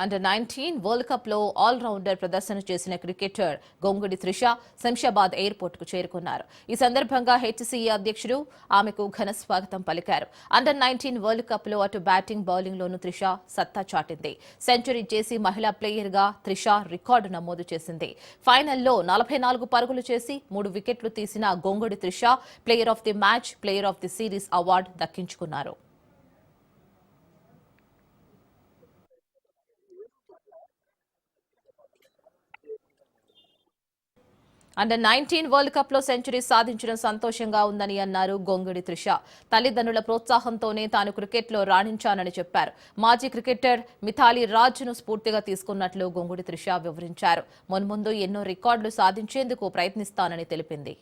Under-19 world cup లో all-rounder ప్రదర్శన చేసిన క్రికెటర్ గొంగుడి త్రిష శంషాబాద్ ఎయిర్పోర్ట్ కు చేరుకున్నారు. ఈ సందర్భంగా హెచ్సీఏ అధ్యక్షుడు ఆమెకు ఘన స్వాగతం పలికారు. అండర్-19 వరల్డ్ కప్ లో అటు బ్యాటింగ్, బౌలింగ్ లోనూ త్రిష సత్తా చాటింది. సెంచరీ చేసి మహిళా ప్లేయర్ గా త్రిష రికార్డు నమోదు చేసింది. ఫైనల్లో 44 పరుగులు చేసి 3 వికెట్లు తీసిన Gongadi Trisha player of the match, player of the series award దక్కించుకున్నారు. అండర్-19 వరల్డ్ కప్ లో సెంచరీ సాధించడం సంతోషంగా ఉందని అన్నారు గొంగుడి త్రిష. తల్లిదండ్రుల ప్రోత్సాహంతోనే తాను క్రికెట్లో రాణించానని చెప్పారు. మాజీ క్రికెటర్ మిథాలీ రాజ్ను స్ఫూర్తిగా తీసుకున్నట్లు గొంగుడి త్రిష వివరించారు. మున్ముందు ఎన్నో రికార్డులు సాధించేందుకు ప్రయత్నిస్తానని తెలిపింది.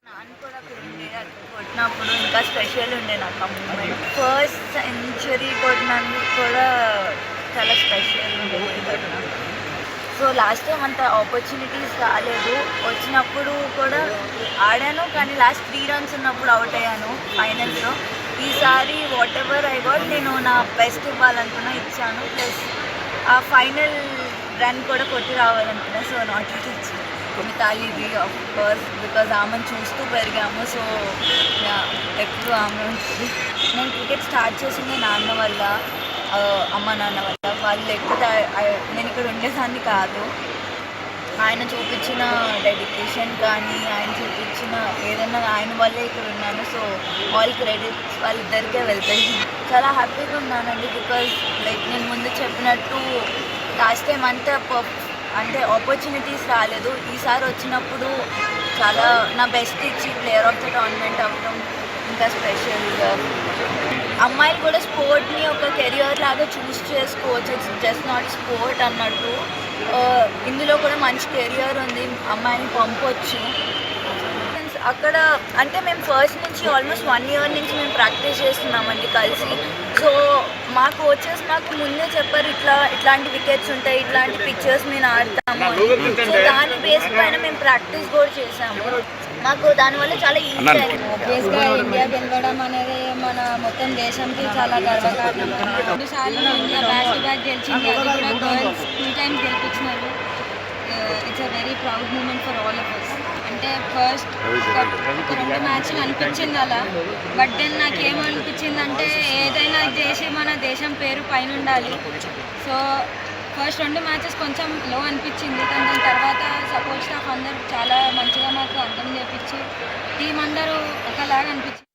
నాన్న కూడా అక్కడ ఉండే అక్కడ కొట్టినప్పుడు ఇంకా స్పెషల్ ఉండే నాకు ఆ మూమెంట్. ఫస్ట్ సెంచరీ కొట్టినందుకు కూడా చాలా స్పెషల్ ఉండేది. సో లాస్ట్ టైం అంత ఆపర్చునిటీస్ రాలేదు. వచ్చినప్పుడు కూడా ఆడాను, కానీ లాస్ట్ 3 runs ఉన్నప్పుడు అవుట్ అయ్యాను ఫైనల్స్లో. ఈసారి వాట్ ఎవర్ ఐ గాట్ నేను నా బెస్ట్ ఇవ్వాలనుకున్నా, ఇచ్చాను. ప్లస్ ఆ ఫైనల్ రన్ కూడా కొట్టి రావాలనుకున్నా. సో నాట్ ఇట్ ఇచ్చాను. మిథాలీది ఆఫ్ కోర్స్, బికాజ్ ఆమెను చూస్తూ పెరిగాము. సో ఎప్పుడు ఆమె ఉంటుంది. నేను క్రికెట్ స్టార్ట్ చేసింది నాన్న వల్ల, అమ్మ నాన్న వల్ల. వాళ్ళు లేకపోతే నేను ఇక్కడ ఉండేదాన్ని కాదు. ఆయన చూపించిన డెడికేషన్ కానీ, ఆయన చూపించిన ఏదైనా ఆయన వల్లే ఇక్కడ ఉన్నాను. సో ఆల్ క్రెడిట్స్ వాళ్ళిద్దరికే వెళ్తాయి. చాలా హ్యాపీగా ఉన్నానండి, బికాజ్ లైక్ నేను ముందు చెప్పినట్టు లాస్ట్ టైం అంతా అంటే ఆపర్చునిటీస్ రాలేదు. ఈసారి వచ్చినప్పుడు చాలా నా బెస్ట్ ఇచ్చి ప్లేయర్ ఆఫ్ ద టోర్నమెంట్ అవ్వడం ఇంకా స్పెషల్గా. అమ్మాయిలు కూడా స్పోర్ట్ని ఒక కెరియర్ లాగా చూస్ చేసుకోవచ్చు. ఇట్స్ జస్ట్ నాట్ స్పోర్ట్ అన్నట్టు. ఇందులో కూడా మంచి కెరియర్ ఉంది, అమ్మాయిని పంపొచ్చు. అక్కడ అంటే మేము ఫస్ట్ నుంచి ఆల్మోస్ట్ 1 year నుంచి మేము ప్రాక్టీస్ చేస్తున్నామండి కలిసి. సో మా కోచెస్ మాకు ముందే చెప్పారు, ఇట్లాంటి వికెట్స్ ఉంటాయి, ఇట్లాంటి పిక్చర్స్ మేము ఆడతాము అని. సో దాని బేస్ పైన మేము ప్రాక్టీస్ కూడా చేసాము. మాకు దానివల్ల చాలా ఈజీ అయింది. ఆబ్వియస్గా ఇండియా గెలవడం అనేది మన మొత్తం దేశంకి చాలా గర్వకారణం. 2 సార్లు ఇండియా బ్యాక్ టు బ్యాక్ గెలిచింది, అది కూడా గర్ల్స్ 2 times గెలిపించినారు. It's a very proud moment for all of us. అంటే ఫస్ట్ ఒక 2 మ్యాచ్లు అనిపించింది అలా. బట్ దెన్ నాకేమనిపించిందంటే ఏదైనా చేసి మన దేశం పేరు పైన ఉండాలి. సో ఫస్ట్ 2 మ్యాచెస్ కొంచెం లో అనిపించింది, కానీ దాని తర్వాత సపోర్ట్ స్టాఫ్ అందరూ చాలా మంచిగా మాకు అర్థం చేపించి టీం అందరూ ఒకలాగా అనిపించింది.